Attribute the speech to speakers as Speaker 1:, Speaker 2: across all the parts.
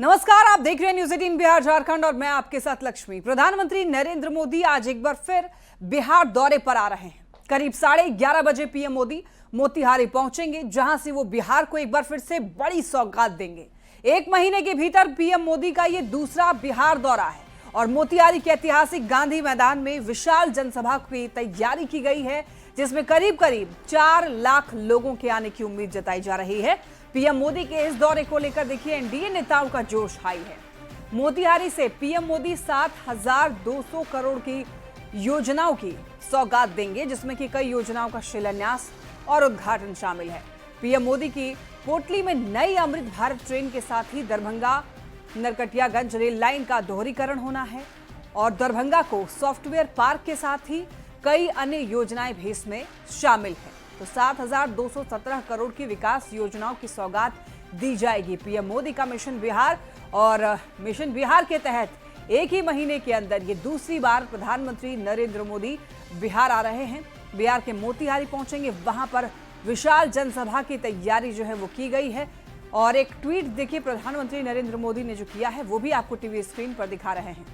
Speaker 1: नमस्कार, आप देख रहे हैं न्यूज़ 18 बिहार झारखंड और मैं आपके साथ लक्ष्मी। प्रधानमंत्री नरेंद्र मोदी आज एक बार फिर बिहार दौरे पर आ रहे हैं। करीब 11:30 बजे पीएम मोदी मोतिहारी पहुंचेंगे, जहां से वो बिहार को एक बार फिर से बड़ी सौगात देंगे। एक महीने के भीतर पीएम मोदी का ये दूसरा बिहार दौरा है और मोतिहारी के ऐतिहासिक गांधी मैदान में विशाल जनसभा की तैयारी की गई है, जिसमें करीब 4 लाख लोगों के आने की उम्मीद जताई जा रही है। पीएम मोदी के इस दौरे को लेकर देखिए एनडीए नेताओं का जोश हाई है। मोतिहारी से पीएम मोदी 7,200 करोड़ की योजनाओं की सौगात देंगे, जिसमें कि कई योजनाओं का शिलान्यास और उद्घाटन शामिल है। पीएम मोदी की कोटली में नई अमृत भारत ट्रेन के साथ ही दरभंगा नरकटियागंज रेल लाइन का दोहरीकरण होना है और दरभंगा को सॉफ्टवेयर पार्क के साथ ही कई अन्य योजनाएं भी इसमें शामिल है। तो 7,217 करोड़ की विकास योजनाओं की सौगात दी जाएगी। पीएम मोदी का मिशन बिहार और मिशन बिहार के तहत एक ही महीने के अंदर ये दूसरी बार प्रधानमंत्री नरेंद्र मोदी बिहार आ रहे हैं। बिहार के मोतिहारी पहुंचेंगे, वहां पर विशाल जनसभा की तैयारी जो है वो की गई है। और एक ट्वीट देखिए प्रधानमंत्री नरेंद्र मोदी ने जो किया है वो भी आपको टीवी स्क्रीन पर दिखा रहे हैं।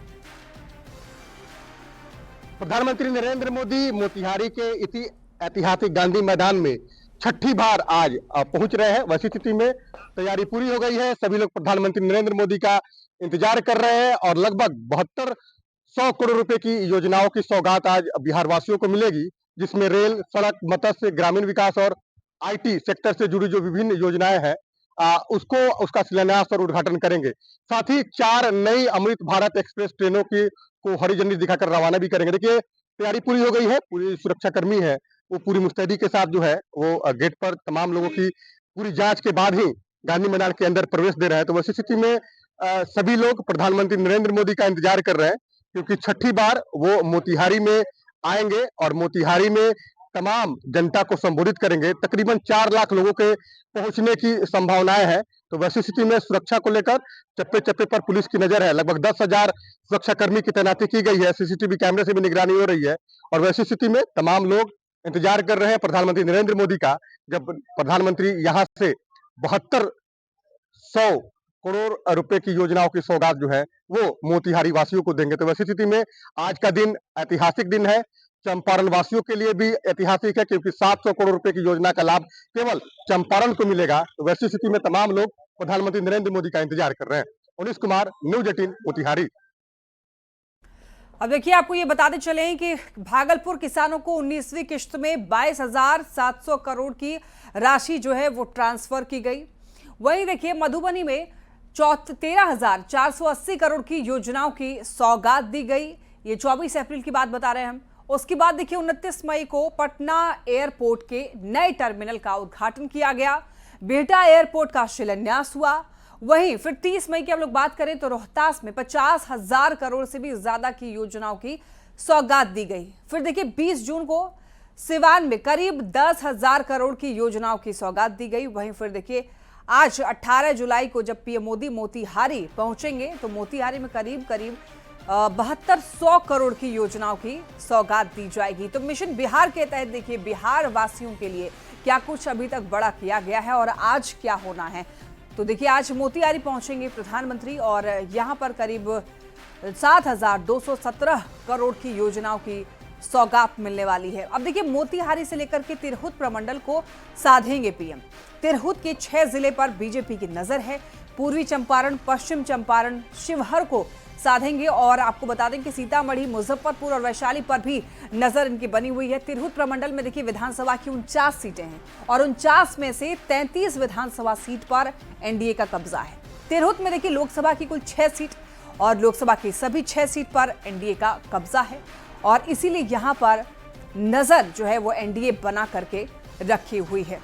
Speaker 2: प्रधानमंत्री नरेंद्र मोदी मोतिहारी के ऐतिहासिक गांधी मैदान में छठी बार आज पहुंच रहे हैं। वैसी स्थिति में तैयारी पूरी हो गई है। सभी लोग प्रधानमंत्री नरेंद्र मोदी का इंतजार कर रहे हैं और लगभग 7200 करोड़ रुपए की योजनाओं की सौगात आज बिहार वासियों को मिलेगी, जिसमें रेल, सड़क, मत्स्य, ग्रामीण विकास और आईटी सेक्टर से जुड़ी जो विभिन्न योजनाएं हैं उसका शिलान्यास और उद्घाटन करेंगे। साथ ही 4 नई अमृत भारत एक्सप्रेस ट्रेनों की को हरी झंडी दिखाकर रवाना भी करेंगे। देखिए तैयारी पूरी हो गई है, पूरी सुरक्षाकर्मी है वो पूरी मुस्तैदी के साथ जो है वो गेट पर तमाम लोगों की पूरी जांच के बाद ही गांधी मैदान के अंदर प्रवेश दे रहे हैं। तो वैसी स्थिति में सभी लोग प्रधानमंत्री नरेंद्र मोदी का इंतजार कर रहे हैं, क्योंकि छठी बार वो मोतिहारी में आएंगे और मोतिहारी में तमाम जनता को संबोधित करेंगे। तकरीबन 4 लाख लोगों के पहुंचने की संभावनाएं हैं। तो वैसी स्थिति में सुरक्षा को लेकर चप्पे चप्पे पर पुलिस की नजर है। लगभग 10,000 सुरक्षाकर्मी की तैनाती की गई है। सीसीटीवी कैमरे से भी निगरानी हो रही है और वैसी स्थिति में तमाम लोग इंतजार कर रहे हैं प्रधानमंत्री नरेंद्र मोदी का, जब प्रधानमंत्री यहां से 7200 करोड़ रुपए की योजनाओं की सौगात जो है वो मोतिहारी वासियों को देंगे। तो वैसी स्थिति में आज का दिन ऐतिहासिक दिन है। चंपारण वासियों के लिए भी ऐतिहासिक है, क्योंकि 700 करोड़ रुपए की योजना का लाभ केवल चंपारण को मिलेगा। तो वैसी स्थिति में तमाम लोग प्रधानमंत्री नरेंद्र मोदी का इंतजार कर रहे हैं। उन्नीस कुमार, न्यूज़ 18 मोतिहारी।
Speaker 1: अब देखिए आपको ये बताते चलें कि भागलपुर किसानों को 19वीं किश्त में 22,700 करोड़ की राशि जो है वो ट्रांसफर की गई। वहीं देखिए मधुबनी में 13,480 करोड़ की योजनाओं की सौगात दी गई। ये 24 अप्रैल की बात बता रहे हैं हम। उसके बाद देखिए 29 मई को पटना एयरपोर्ट के नए टर्मिनल का उद्घाटन किया गया। बिहटा एयरपोर्ट का शिलान्यास हुआ। वहीं फिर 30 मई की हम लोग बात करें तो रोहतास में 50,000 करोड़ से भी ज्यादा की योजनाओं की सौगात दी गई। फिर देखिए 20 जून को सिवान में करीब 10,000 करोड़ की योजनाओं की सौगात दी गई। वहीं फिर देखिए आज 18 जुलाई को जब पीएम मोदी मोतिहारी पहुंचेंगे तो मोतिहारी में करीब 7200 करोड़ की योजनाओं की सौगात दी जाएगी। तो मिशन बिहार के तहत देखिए बिहार वासियों के लिए क्या कुछ अभी तक बड़ा किया गया है और आज क्या होना है। तो देखिए आज मोतिहारी पहुंचेंगे प्रधानमंत्री और यहां पर करीब 7,217 करोड़ की योजनाओं की सौगात मिलने वाली है। अब देखिए मोतिहारी से लेकर के तिरहुत प्रमंडल को साधेंगे पीएम। तिरहुत के 6 जिले पर बीजेपी की नजर है। पूर्वी चंपारण, पश्चिम चंपारण, शिवहर को साधेंगे और आपको बता दें कि सीतामढ़ी, मुजफ्फरपुर और वैशाली पर भी नजर इनकी बनी हुई है। तिरहुत प्रमंडल में देखिए विधानसभा की 49 सीटें हैं और 49 में से 33 विधानसभा सीट पर एनडीए का कब्जा है। तिरहुत में देखिए लोकसभा की कुल 6 सीट और लोकसभा की सभी 6 सीट पर एनडीए का कब्जा है और इसीलिए यहां पर नजर जो है वो एनडीए बना करके रखी हुई है।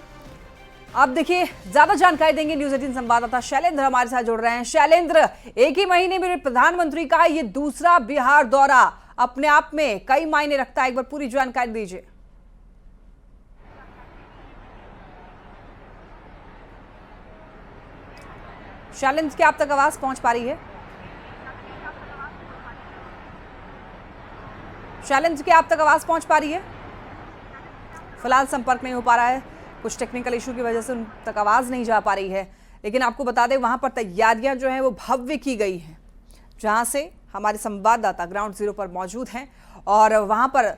Speaker 1: अब देखिए ज्यादा जानकारी देंगे न्यूज़ 18 संवाददाता शैलेंद्र हमारे साथ जुड़ रहे हैं। शैलेंद्र, एक ही महीने में प्रधानमंत्री का ये दूसरा बिहार दौरा अपने आप में कई मायने रखता है, एक बार पूरी जानकारी दीजिए। शैलेंद्र, क्या आप तक आवाज पहुंच पा रही है? शैलेंद्र, क्या आप तक आवाज पहुंच पा रही है? फिलहाल संपर्क नहीं हो पा रहा है, कुछ टेक्निकल इशू की वजह से उन तक आवाज नहीं जा पा रही है। लेकिन आपको बता दें वहां पर तैयारियां जो है वो भव्य की गई हैं, जहां से हमारे संवाददाता ग्राउंड जीरो पर मौजूद हैं और वहां पर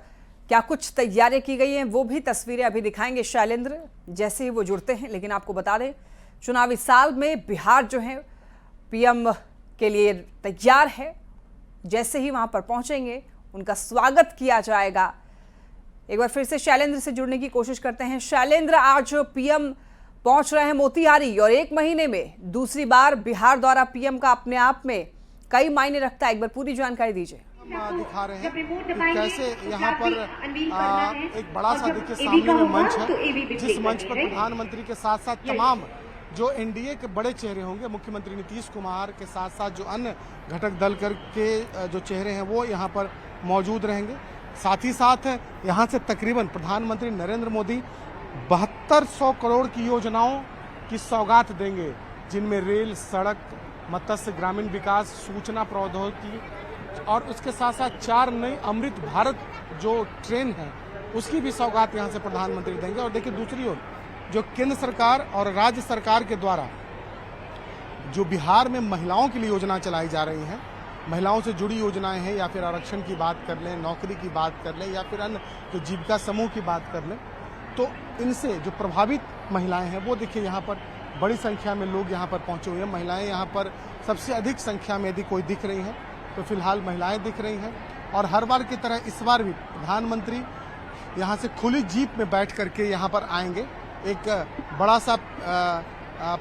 Speaker 1: क्या कुछ तैयारियां की गई हैं वो भी तस्वीरें अभी दिखाएंगे शैलेंद्र जैसे ही वो जुड़ते हैं। लेकिन आपको बता दें चुनावी साल में बिहार जो है पीएम के लिए तैयार है। जैसे ही वहां पर पहुंचेंगे उनका स्वागत किया जाएगा। एक बार फिर से शैलेंद्र से जुड़ने की कोशिश करते हैं। शैलेंद्र, आज पीएम पहुंच रहे हैं मोतिहारी और 1 महीने में दूसरी बार बिहार दौरा पीएम का अपने आप में कई मायने रखता है। एक बार पूरी जानकारी दीजिए।
Speaker 3: दिखा रहे हैं कि कैसे यहाँ पर एक बड़ा सा देखिए सामने में मंच है, जिस मंच पर प्रधानमंत्री के साथ साथ तमाम जो एनडीए के बड़े चेहरे होंगे, मुख्यमंत्री नीतीश कुमार के साथ साथ जो अन्य घटक दल के जो चेहरे हैं वो यहाँ पर मौजूद रहेंगे। साथ ही साथ यहाँ से तकरीबन प्रधानमंत्री नरेंद्र मोदी 7200 करोड़ की योजनाओं की सौगात देंगे, जिनमें रेल, सड़क, मत्स्य, ग्रामीण विकास, सूचना प्रौद्योगिकी और उसके साथ साथ 4 नई अमृत भारत जो ट्रेन है उसकी भी सौगात यहाँ से प्रधानमंत्री देंगे। और देखिए दूसरी ओर जो केंद्र सरकार और राज्य सरकार के द्वारा जो बिहार में महिलाओं के लिए योजना चलाई जा रही हैं, महिलाओं से जुड़ी योजनाएं हैं, या फिर आरक्षण की बात कर लें, नौकरी की बात कर लें, या फिर अन्य जो जीविका समूह की बात कर लें, तो इनसे जो प्रभावित महिलाएं हैं वो देखिए यहाँ पर बड़ी संख्या में लोग यहाँ पर पहुंचे हुए हैं। महिलाएं यहाँ पर सबसे अधिक संख्या में यदि कोई दिख रही हैं तो फिलहाल महिलाएं दिख रही हैं। और हर बार की तरह इस बार भी प्रधानमंत्री यहाँ से खुली जीप में बैठ करके यहाँ पर आएंगे। एक बड़ा सा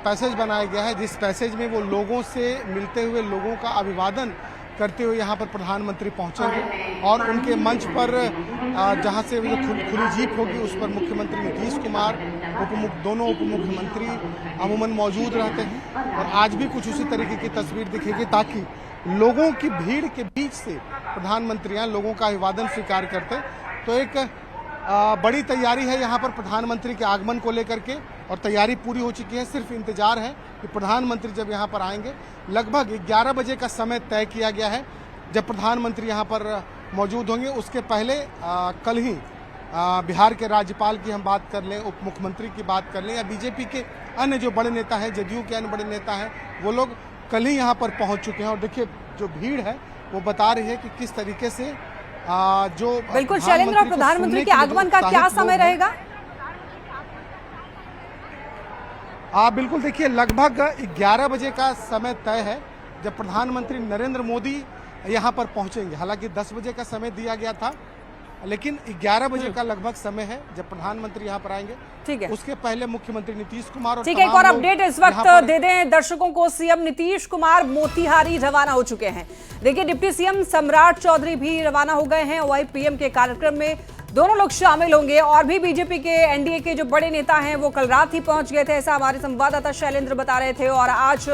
Speaker 3: पैसेज बनाया गया है, जिस पैसेज में वो लोगों से मिलते हुए, लोगों का अभिवादन करते हुए यहाँ पर प्रधानमंत्री पहुँचेंगे। और उनके मंच पर जहाँ से वो खुली जीप होगी उस पर मुख्यमंत्री नीतीश कुमार, दोनों उप मुख्यमंत्री अमूमन मौजूद रहते हैं। और आज भी कुछ उसी तरीके की तस्वीर दिखेगी ताकि लोगों की भीड़ के बीच से प्रधानमंत्री यहाँ लोगों का अभिवादन स्वीकार करते। तो एक बड़ी तैयारी है यहाँ पर प्रधानमंत्री के आगमन को लेकर के, और तैयारी पूरी हो चुकी है। सिर्फ इंतजार है कि प्रधानमंत्री जब यहाँ पर आएंगे। लगभग 11 बजे का समय तय किया गया है जब प्रधानमंत्री यहाँ पर मौजूद होंगे। उसके पहले कल ही बिहार के राज्यपाल की हम बात कर लें, उप मुख्यमंत्री की बात कर लें, या बीजेपी के अन्य जो बड़े नेता हैं, जदयू के अन्य बड़े नेता हैं, वो लोग कल ही यहाँ पर पहुँच चुके हैं। और देखिए जो भीड़ है वो बता रही है कि किस तरीके से जो
Speaker 1: बिल्कुल शैलेंद्र, और प्रधानमंत्री के आगमन का क्या समय रहेगा?
Speaker 3: बिल्कुल देखिए लगभग 11 बजे का समय तय है जब प्रधानमंत्री नरेंद्र मोदी यहाँ पर पहुंचेंगे। हालांकि 10 बजे का समय दिया गया था, लेकिन 11 बजे का लगभग समय है जब प्रधानमंत्री यहाँ पर आएंगे।
Speaker 1: ठीक है,
Speaker 3: उसके पहले मुख्यमंत्री नीतीश कुमार और
Speaker 1: ठीक है, एक और अपडेट इस वक्त दे दें दर्शकों को। सीएम नीतीश कुमार मोतिहारी रवाना हो चुके हैं। देखिए डिप्टी सीएम सम्राट चौधरी भी रवाना हो गए हैं। वही पीएम के कार्यक्रम में दोनों लोग शामिल होंगे। और भी बीजेपी के, एनडीए के जो बड़े नेता हैं वो कल रात ही पहुंच गए थे, ऐसा हमारे संवाददाता शैलेंद्र बता रहे थे। और आज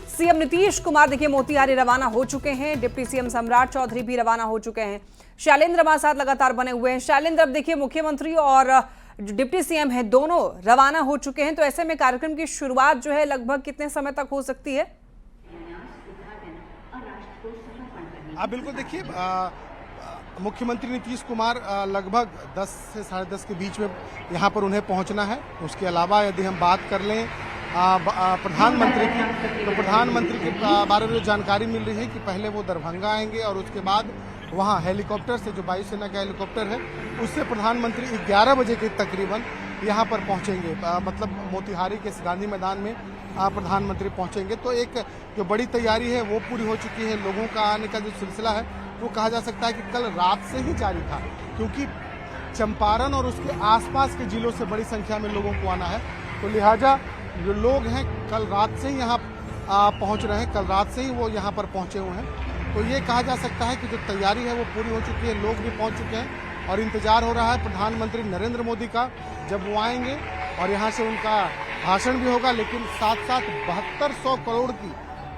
Speaker 1: सीएम नीतीश कुमार देखिए मोतिहारी रवाना हो चुके हैं। डिप्टी सीएम सम्राट चौधरी भी रवाना हो चुके हैं। शैलेंद्र हमारे साथ लगातार बने हुए हैं। शैलेंद्र, अब देखिए मुख्यमंत्री और जो डिप्टी सीएम है दोनों रवाना हो चुके हैं, तो ऐसे में कार्यक्रम की शुरुआत जो है लगभग कितने समय तक हो सकती है?
Speaker 3: बिल्कुल देखिए मुख्यमंत्री नीतीश कुमार लगभग 10 से 10:30 के बीच में यहाँ पर उन्हें पहुँचना है। उसके अलावा यदि हम बात कर लें प्रधानमंत्री की, तो प्रधानमंत्री के बारे में जो जानकारी मिल रही है कि पहले वो दरभंगा आएंगे और उसके बाद वहाँ हेलीकॉप्टर से, जो वायुसेना का हेलीकॉप्टर है, उससे प्रधानमंत्री 11 बजे के तकरीबन यहाँ पर पहुँचेंगे। मतलब मोतिहारी के गांधी मैदान में प्रधानमंत्री पहुँचेंगे। तो एक जो बड़ी तैयारी है वो पूरी हो चुकी है। लोगों का आने का जो सिलसिला है वो कहा जा सकता है कि कल रात से ही जारी था, क्योंकि चंपारण और उसके आसपास के जिलों से बड़ी संख्या में लोगों को आना है। तो लिहाजा जो लोग हैं कल रात से ही यहाँ पहुँच रहे हैं, कल रात से ही वो यहाँ पर पहुँचे हुए हैं। तो ये कहा जा सकता है कि जो तैयारी है वो पूरी हो चुकी है। लोग भी पहुँच चुके हैं और इंतजार हो रहा है प्रधानमंत्री नरेंद्र मोदी का, जब वो आएंगे और यहाँ से उनका भाषण भी होगा। लेकिन साथ साथ 7200 करोड़ की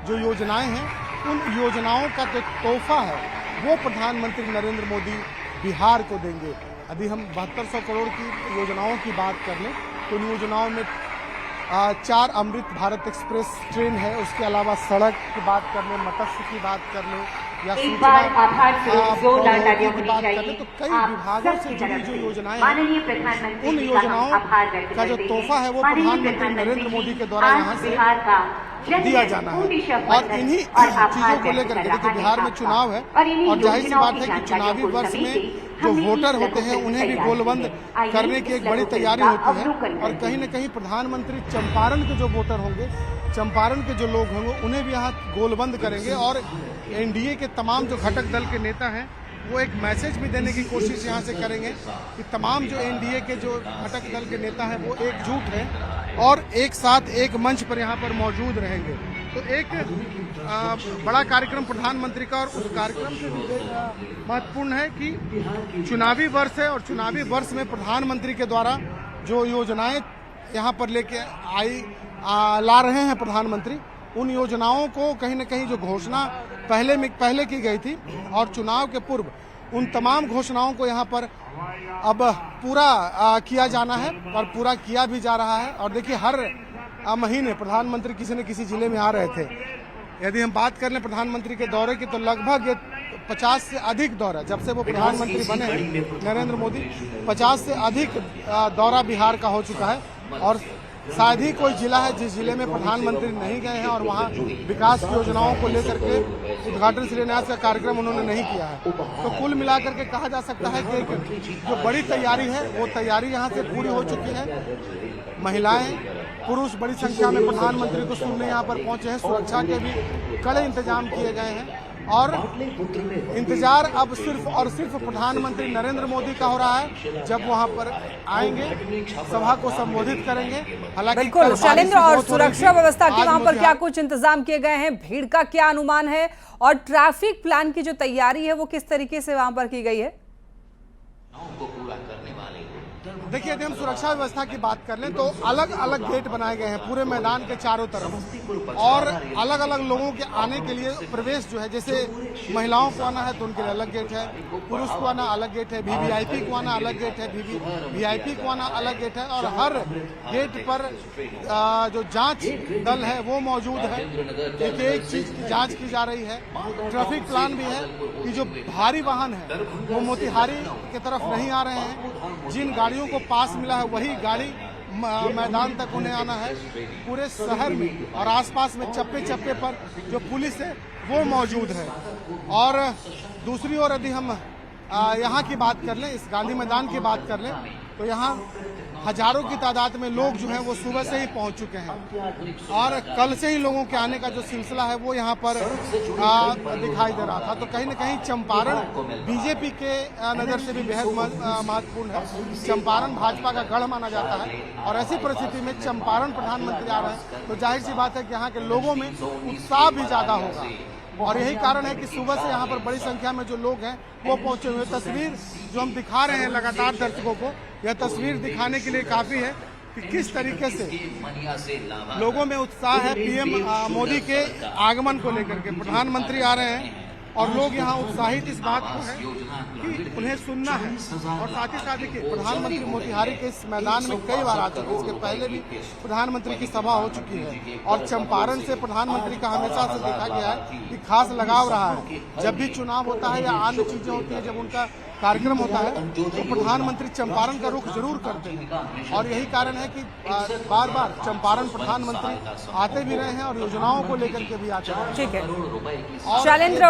Speaker 3: जो योजनाएं हैं, उन योजनाओं का जो तोहफा है वो प्रधानमंत्री नरेंद्र मोदी बिहार को देंगे। यदि हम 7200 करोड़ की योजनाओं की बात कर लें तो उन योजनाओं में 4 अमृत भारत एक्सप्रेस ट्रेन है, उसके अलावा सड़क की बात कर लें, मत्स्य की बात कर लें, या
Speaker 4: एक बार आभार से जोरदार तालियां
Speaker 3: की
Speaker 4: होनी
Speaker 3: बात
Speaker 4: चाहिए।
Speaker 3: करें तो कई
Speaker 4: आप
Speaker 3: विभागों से
Speaker 4: सबकी
Speaker 3: जुड़ी
Speaker 4: तरफ
Speaker 3: जो
Speaker 4: से
Speaker 3: योजनाएं
Speaker 4: माननीय
Speaker 3: हैं
Speaker 4: प्रधानमंत्री
Speaker 3: उन
Speaker 4: जी का हम
Speaker 3: योजनाओं
Speaker 4: आभार व्यक्त
Speaker 3: का जो
Speaker 4: करते हैं।
Speaker 3: तोहफा है वो
Speaker 4: माननीय
Speaker 3: प्रधानमंत्री नरेंद्र मोदी के द्वारा
Speaker 4: आज
Speaker 3: यहाँ से
Speaker 4: बिहार का
Speaker 3: दिया जाना है और इन्हीं चीजों को लेकर के देखिए बिहार में चुनाव है और जाहिर सी बात है कि चुनावी वर्ष में जो वोटर होते हैं उन्हें भी गोलबंद करने की एक बड़ी तैयारी होती है और कहीं न कहीं प्रधानमंत्री चंपारण के जो वोटर होंगे, चंपारण के जो लोग होंगे उन्हें भी यहाँ गोलबंद करेंगे और एनडीए के तमाम जो घटक दल के नेता हैं वो एक मैसेज भी देने की कोशिश यहाँ से करेंगे कि तमाम जो एनडीए के जो घटक दल के नेता हैं वो एकजुट हैं और एक साथ एक मंच पर यहाँ पर मौजूद रहेंगे। तो एक बड़ा कार्यक्रम प्रधानमंत्री का और उस कार्यक्रम से भी महत्वपूर्ण है कि चुनावी वर्ष है और चुनावी वर्ष में प्रधानमंत्री के द्वारा जो योजनाएं यहाँ पर लेके ला रहे हैं प्रधानमंत्री, उन योजनाओं को कहीं न कहीं जो घोषणा पहले की गई थी और चुनाव के पूर्व उन तमाम घोषणाओं को यहाँ पर अब पूरा किया जाना है और पूरा किया भी जा रहा है। और देखिए हर महीने प्रधानमंत्री किसी न किसी जिले में आ रहे थे। यदि हम बात कर लें प्रधानमंत्री के दौरे की तो लगभग 50 से अधिक दौरा, जब से वो प्रधानमंत्री बने हैं नरेंद्र मोदी, 50 से अधिक दौरा बिहार का हो चुका है और शायद ही कोई जिला है जिस जिले में प्रधानमंत्री नहीं गए हैं और वहाँ विकास की योजनाओं को लेकर के उद्घाटन शिलान्यास का कार्यक्रम उन्होंने नहीं किया है। तो कुल मिलाकर के कहा जा सकता है कि एक जो बड़ी तैयारी है वो तैयारी यहाँ से पूरी हो चुकी है। महिलाएं पुरुष बड़ी संख्या में प्रधानमंत्री को सुनने यहाँ पर पहुंचे हैं। सुरक्षा के भी कड़े इंतजाम किए गए हैं और इंतजार अब सिर्फ और सिर्फ प्रधानमंत्री नरेंद्र मोदी का हो रहा है जब वहां पर आएंगे, सभा को संबोधित करेंगे। हालांकि
Speaker 1: बिल्कुल शैलेंद्र, और सुरक्षा व्यवस्था के वहां पर क्या कुछ इंतजाम किए गए हैं, भीड़ का क्या अनुमान है और ट्रैफिक प्लान की जो तैयारी है वो किस तरीके से वहां पर की गई है?
Speaker 3: देखिए यदि हम सुरक्षा व्यवस्था की बात कर लें तो अलग अलग गेट बनाए गए हैं पूरे मैदान के चारों तरफ और अलग अलग लोगों के आने के लिए प्रवेश जो है, जैसे महिलाओं को आना है तो उनके लिए अलग गेट है, पुरुष को आना अलग गेट है, वीवीआईपी को आना अलग गेट है, वीआईपी को आना अलग गेट है और हर गेट पर जो जांच दल है वो मौजूद है। एक एक चीज की जांच की जा रही है। ट्रैफिक प्लान भी है कि जो भारी वाहन है वो मोतिहारी की तरफ नहीं आ रहे हैं, जिन गाड़ियों को पास मिला है वही गाड़ी मैदान तक उन्हें आना है। पूरे शहर में और आसपास में चप्पे चप्पे पर जो पुलिस है वो मौजूद है। और दूसरी ओर यदि हम यहाँ की बात कर लें, इस गांधी मैदान की बात कर लें तो यहाँ हजारों की तादाद में लोग जो हैं वो सुबह से ही पहुंच चुके हैं और कल से ही लोगों के आने का जो सिलसिला है वो यहाँ पर दिखाई दे रहा था। तो कहीं न कहीं चंपारण बीजेपी के नज़र से भी बेहद महत्वपूर्ण है। चंपारण भाजपा का गढ़ माना जाता है और ऐसी परिस्थिति में चंपारण प्रधानमंत्री आ रहे हैं तो जाहिर सी बात है कि यहाँ के लोगों में उत्साह भी ज़्यादा होगा और यही कारण है कि सुबह से यहाँ पर बड़ी संख्या में जो लोग हैं वो पहुंचे हुए। तस्वीर जो हम दिखा रहे हैं लगातार दर्शकों को, यह तस्वीर दिखाने के लिए काफी है कि किस तरीके से लोगों में उत्साह है पीएम मोदी के आगमन को लेकर के। प्रधानमंत्री आ रहे हैं और लोग यहाँ उत्साहित इस बात को है कि उन्हें सुनना है और साथ ही साथ देखिए प्रधानमंत्री मोतिहारी के इस मैदान में कई बार आ चुके हैं। इसके पहले भी प्रधानमंत्री की सभा हो चुकी है और चंपारण से प्रधानमंत्री का हमेशा से देखा गया है कि खास लगाव रहा है। जब भी चुनाव होता है या अन्य चीजें होती हैं, जब उनका कार्यक्रम होता है तो प्रधानमंत्री चंपारण का रुख जरूर करते हैं और यही कारण है कि बार बार चंपारण प्रधानमंत्री आते भी रहे हैं और योजनाओं को लेकर के भी आते हैं।
Speaker 1: ठीक है शैलेंद्र,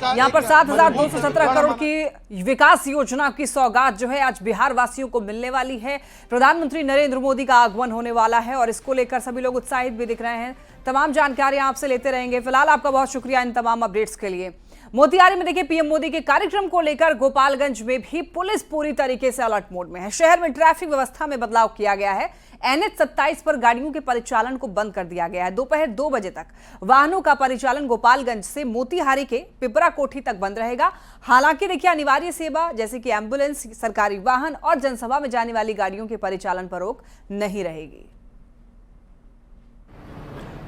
Speaker 1: यहाँ पर 7,217 करोड़ की विकास योजना की सौगात जो है आज बिहार वासियों को मिलने वाली है। प्रधानमंत्री नरेंद्र मोदी का आगमन होने वाला है और इसको लेकर सभी लोग उत्साहित भी दिख रहे हैं। तमाम जानकारियां आपसे लेते रहेंगे। फिलहाल आपका बहुत शुक्रिया इन तमाम अपडेट्स के लिए। मोतिहारी में देखिए पीएम मोदी के कार्यक्रम को लेकर गोपालगंज में भी पुलिस पूरी तरीके से अलर्ट मोड में है। शहर में ट्रैफिक व्यवस्था में बदलाव किया गया है। NH 27 पर गाड़ियों के परिचालन को बंद कर दिया गया है। दोपहर 2 बजे तक वाहनों का परिचालन गोपालगंज से मोतिहारी के पिपरा कोठी तक बंद रहेगा। हालांकि देखिए अनिवार्य सेवा जैसे कि एम्बुलेंस, सरकारी वाहन और जनसभा में जाने वाली गाड़ियों के परिचालन पर रोक नहीं रहेगी।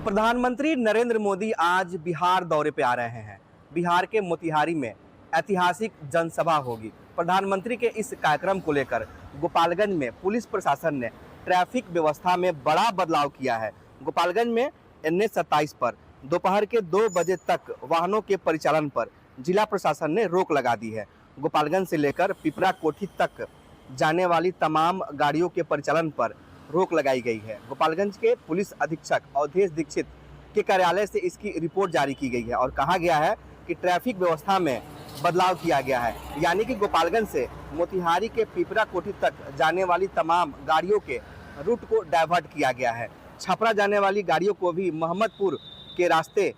Speaker 5: प्रधानमंत्री नरेंद्र मोदी आज बिहार दौरे पे आ रहे हैं। बिहार के मोतिहारी में ऐतिहासिक जनसभा होगी। प्रधानमंत्री के इस कार्यक्रम को लेकर गोपालगंज में पुलिस प्रशासन ने ट्रैफिक व्यवस्था में बड़ा बदलाव किया है। गोपालगंज में NH 27 पर दोपहर के 2 बजे तक वाहनों के परिचालन पर जिला प्रशासन ने रोक लगा दी है। गोपालगंज से लेकर पिपरा कोठी तक जाने वाली तमाम गाड़ियों के परिचालन पर रोक लगाई गई है। गोपालगंज के पुलिस अधीक्षक अवधेश दीक्षित के कार्यालय से इसकी रिपोर्ट जारी की गई है और कहा गया है कि ट्रैफिक व्यवस्था में बदलाव किया गया है, यानी कि गोपालगंज से मोतिहारी के पिपरा कोठी तक जाने वाली तमाम गाड़ियों के रूट को डाइवर्ट किया गया है। छपरा जाने वाली गाड़ियों को भी मोहम्मदपुर के रास्ते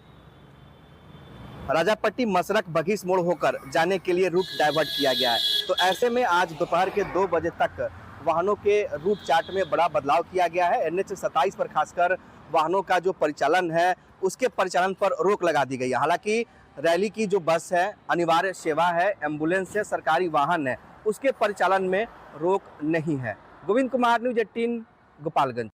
Speaker 5: राजापट्टी मसरक बघीस मोड़ होकर जाने के लिए रूट डाइवर्ट किया गया है। तो ऐसे में आज दोपहर के 2 बजे तक वाहनों के रूट चार्ट में बड़ा बदलाव किया गया है। NH 27 पर खासकर वाहनों का जो परिचालन है उसके परिचालन पर रोक लगा दी गई है। हालांकि रैली की जो बस है, अनिवार्य सेवा है, एम्बुलेंस है, सरकारी वाहन है, उसके परिचालन में रोक नहीं है। गोविंद कुमार, न्यूज़ 18, गोपालगंज।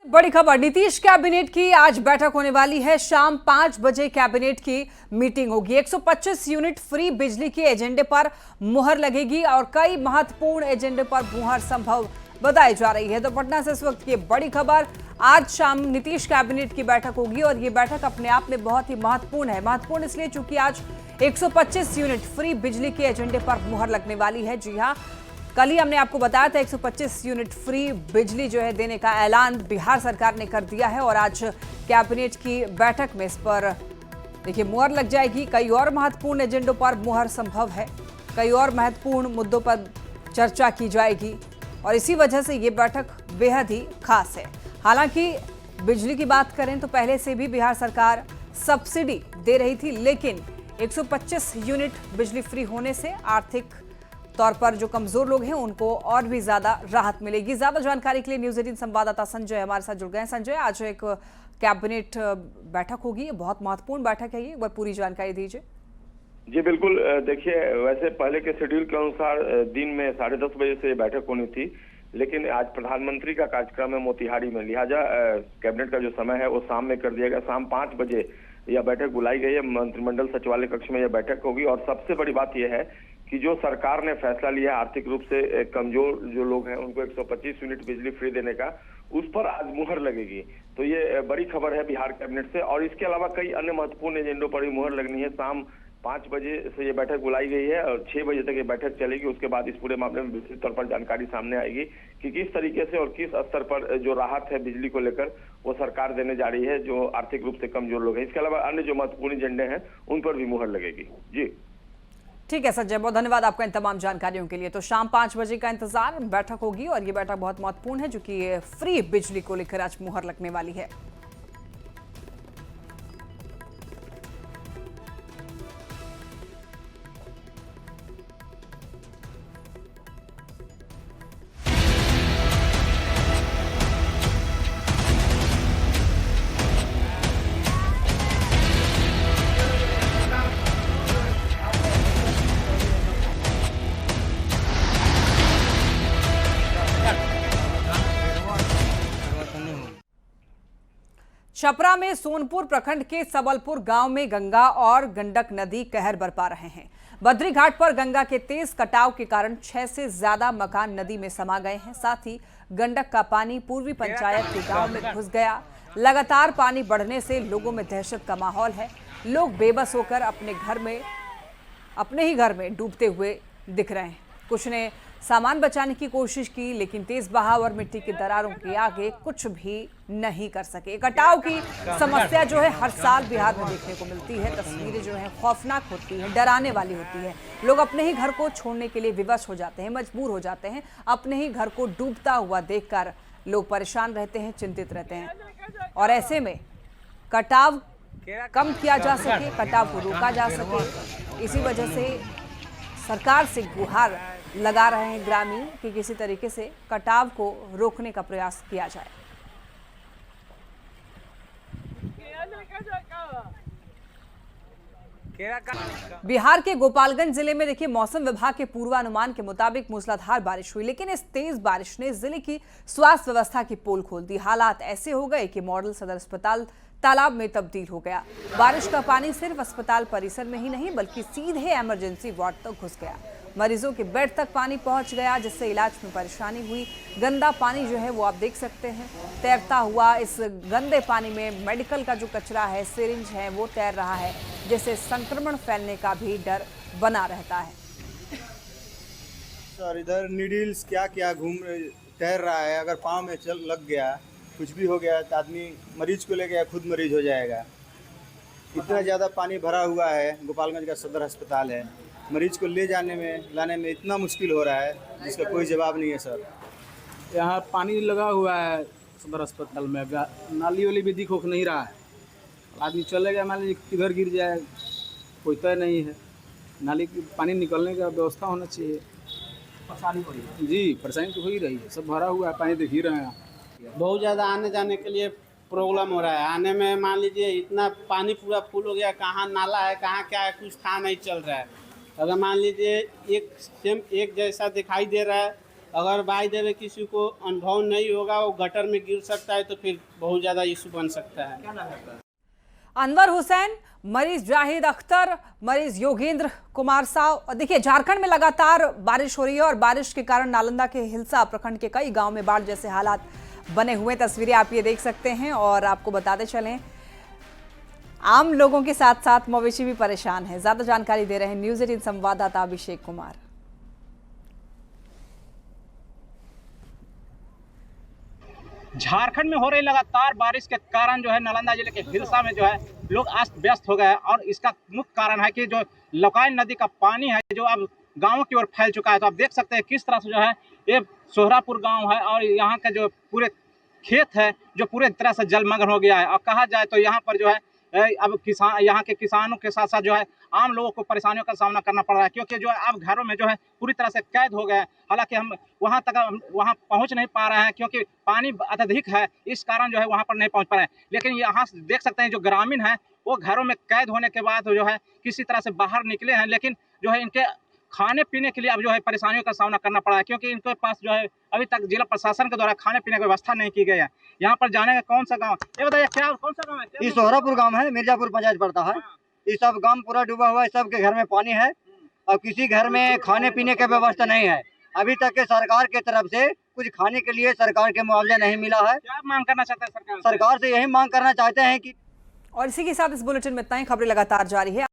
Speaker 1: बड़ी खबर, नीतीश कैबिनेट की आज बैठक होने वाली है। शाम 5 बजे कैबिनेट की मीटिंग होगी। 125 यूनिट फ्री बिजली के एजेंडे पर मुहर लगेगी और कई महत्वपूर्ण एजेंडे पर मुहर संभव बताई जा रही है। तो पटना से इस वक्त की बड़ी खबर, आज शाम नीतीश कैबिनेट की बैठक होगी और ये बैठक अपने आप में बहुत ही महत्वपूर्ण है। महत्वपूर्ण इसलिए चूंकि आज 125 यूनिट फ्री बिजली के एजेंडे पर मुहर लगने वाली है। जी हाँ, कल ही हमने आपको बताया था 125 यूनिट फ्री बिजली जो है देने का ऐलान बिहार सरकार ने कर दिया है और आज कैबिनेट की बैठक में इस पर देखिए मुहर लग जाएगी। कई और महत्वपूर्ण एजेंडों पर मुहर संभव है, कई और महत्वपूर्ण मुद्दों पर चर्चा की जाएगी और इसी वजह से ये बैठक बेहद ही खास है। हालांकि बिजली की बात करें तो पहले से भी बिहार सरकार सब्सिडी दे रही थी, लेकिन 125 यूनिट बिजली फ्री होने से आर्थिक तौर पर जो कमजोर लोग हैं उनको और भी ज्यादा राहत मिलेगी। ज्यादा जानकारी के लिए न्यूज़ 18 संवाददाता संजय हमारे साथ जुड़ गए हैं। संजय, आज एक कैबिनेट बैठक होगी, बहुत महत्वपूर्ण बैठक है ये, एक बार पूरी जानकारी दीजिए।
Speaker 6: जी बिल्कुल, देखिए वैसे पहले के शेड्यूल के अनुसार दिन में 10:30 बजे से बैठक होनी थी, लेकिन आज प्रधानमंत्री का कार्यक्रम है मोतिहारी में, लिहाजा कैबिनेट का जो समय है वो शाम में कर दिया गया। शाम 5 बजे यह बैठक बुलाई गई है। मंत्रिमंडल सचिवालय कक्ष में यह बैठक होगी और सबसे बड़ी बात यह है कि जो सरकार ने फैसला लिया है आर्थिक रूप से कमजोर जो लोग हैं उनको 125 यूनिट बिजली फ्री देने का, उस पर आज मुहर लगेगी। तो ये बड़ी खबर है बिहार कैबिनेट से और इसके अलावा कई अन्य महत्वपूर्ण एजेंडों पर भी मुहर लगनी है। शाम 5 बजे से ये बैठक बुलाई गई है और 6 बजे तक ये बैठक चलेगी। उसके बाद इस पूरे मामले में विस्तृत तौर पर जानकारी सामने आएगी कि किस तरीके से और किस स्तर पर जो राहत है बिजली को लेकर वो सरकार देने जा रही है जो आर्थिक रूप से कमजोर लोग हैं। इसके अलावा अन्य जो महत्वपूर्ण एजेंडे हैं उन पर भी मुहर लगेगी। जी
Speaker 1: ठीक है संजय, बहुत धन्यवाद आपका इन तमाम जानकारियों के लिए। तो शाम 5 बजे का इंतजार, बैठक होगी और ये बैठक बहुत महत्वपूर्ण है, जो कि फ्री बिजली को लेकर आज मुहर लगने वाली है। छपरा में सोनपुर प्रखंड के सबलपुर गांव में गंगा और गंडक नदी कहर बरपा रहे हैं। बद्री घाट पर गंगा के तेज कटाव के कारण 6 से ज्यादा मकान नदी में समा गए हैं। साथ ही गंडक का पानी पूर्वी पंचायत के गांव में घुस गया। लगातार पानी बढ़ने से लोगों में दहशत का माहौल है। लोग बेबस होकर अपने ही घर में डूबते हुए दिख रहे हैं। कुछ ने सामान बचाने की कोशिश की, लेकिन तेज बहाव और मिट्टी की दरारों के आगे कुछ भी नहीं कर सके। कटाव की समस्या जो है हर साल बिहार में देखने को मिलती है। तस्वीरें जो है खौफनाक होती हैं, डराने वाली होती है। लोग अपने ही घर को छोड़ने के लिए विवश हो जाते हैं, मजबूर हो जाते हैं। अपने ही घर को डूबता हुआ देखकर लोग परेशान रहते हैं, चिंतित रहते हैं। और ऐसे में कटाव कम किया जा सके, कटाव को रोका जा सके, इसी वजह से सरकार से गुहार लगा रहे हैं ग्रामीण कि किसी तरीके से कटाव को रोकने का प्रयास किया जाए। बिहार के गोपालगंज जिले में देखिए मौसम विभाग के पूर्वानुमान के मुताबिक मूसलाधार बारिश हुई, लेकिन इस तेज बारिश ने जिले की स्वास्थ्य व्यवस्था की पोल खोल दी। हालात ऐसे हो गए कि मॉडल सदर अस्पताल तालाब में तब्दील हो गया। बारिश का पानी सिर्फ अस्पताल परिसर में ही नहीं बल्कि सीधे इमरजेंसी वार्ड तक घुस गया। मरीजों के बेड तक पानी पहुंच गया, जिससे इलाज में परेशानी हुई। गंदा पानी जो है वो आप देख सकते हैं तैरता हुआ। इस गंदे पानी में मेडिकल का जो कचरा है, सिरिंज है, वो तैर रहा है, जिससे संक्रमण फैलने का भी डर बना रहता है।
Speaker 7: सर इधर नीडल्स क्या क्या तैर रहा है, अगर पाँव में लग गया, कुछ भी हो गया तो आदमी मरीज को ले गया खुद मरीज हो जाएगा। इतना ज़्यादा पानी भरा हुआ है, गोपालगंज का सदर अस्पताल है, मरीज को ले जाने में लाने में इतना मुश्किल हो रहा है जिसका कोई जवाब नहीं है सर।
Speaker 8: यहाँ पानी लगा हुआ है सदर अस्पताल में, नाली वाली भी दिख नहीं रहा है, आदमी चले गया मान लीजिए किधर गिर जाए कोई तय नहीं है। नाली की पानी निकलने का व्यवस्था होना चाहिए।
Speaker 5: परेशानी हो रही है
Speaker 8: जी, परेशानी तो हो ही रही है, सब भरा हुआ है, पानी देख ही रहे हैं।
Speaker 9: बहुत ज़्यादा आने जाने के लिए प्रॉब्लम हो रहा है। आने में मान लीजिए इतना पानी पूरा फुल हो गया, कहाँ नाला है कहाँ क्या है कुछ था नहीं चल रहा है। अगर मान लीजिए एक जैसा दिखाई दे रहा है, अगर बाई देवे किसी को अनुभव नहीं होगा वो गटर में गिर सकता है तो फिर बहुत ज़्यादा इशू बन सकता है।
Speaker 5: क्या नाम है?
Speaker 1: अनवर हुसैन, मरीज जाहिद अख्तर, मरीज योगेंद्र कुमार साव। देखिए, झारखंड में लगातार बारिश हो रही है और बारिश के कारण नालंदा के हिलसा प्रखंड के कई गांव में बाढ़ जैसे हालात बने हुए। तस्वीरें आप ये देख सकते हैं और आपको बताते चलें, आम लोगों के साथ साथ मवेशी भी परेशान है। ज्यादा जानकारी दे रहे हैं न्यूज़ 18 संवाददाता अभिषेक कुमार।
Speaker 10: झारखंड में हो रही लगातार बारिश के कारण जो है नालंदा जिले के हिलसा में जो है लोग अस्त व्यस्त हो गए हैं और इसका मुख्य कारण है कि जो लकाई नदी का पानी है जो अब गांवों की ओर फैल चुका है। तो आप देख सकते हैं किस तरह से जो है ये सोहरापुर गांव है और यहाँ का जो पूरे खेत है जो पूरे तरह से जलमग्न हो गया है। और कहा जाए तो यहाँ पर जो है अब यहाँ के किसानों के साथ साथ जो है आम लोगों को परेशानियों का सामना करना पड़ रहा है, क्योंकि जो है अब घरों में जो है पूरी तरह से कैद हो गए। हालांकि हम वहाँ पहुँच नहीं पा रहे हैं क्योंकि पानी अत्यधिक है, इस कारण जो है वहाँ पर नहीं पहुँच पा रहे हैं। लेकिन यहाँ देख सकते हैं जो ग्रामीण है वो घरों में कैद होने के बाद जो है किसी तरह से बाहर निकले हैं, लेकिन जो है इनके खाने पीने के लिए अब जो है परेशानियों का सामना करना पड़ा है, क्योंकि इनके पास जो है अभी तक जिला प्रशासन के द्वारा खाने पीने की व्यवस्था नहीं की गई है। यहाँ पर जाने का कौन सा गांव, ये बताइए क्या कौन सा गांव है?
Speaker 11: ये सोहरापुर गांव है, मिर्जापुर पंचायत पड़ता है। ये सब गांव पूरा डूबा हुआ है, सबके घर में पानी है और किसी घर में खाने पीने की व्यवस्था नहीं है। अभी तक के सरकार के तरफ से कुछ खाने के लिए सरकार के मुआवजा नहीं मिला है।
Speaker 10: क्या मांग करना चाहते हैं
Speaker 11: सरकार से यही मांग करना चाहते हैं कि।
Speaker 1: और इसी के साथ इस बुलेटिन में इतना ही। खबरें लगातार जारी है।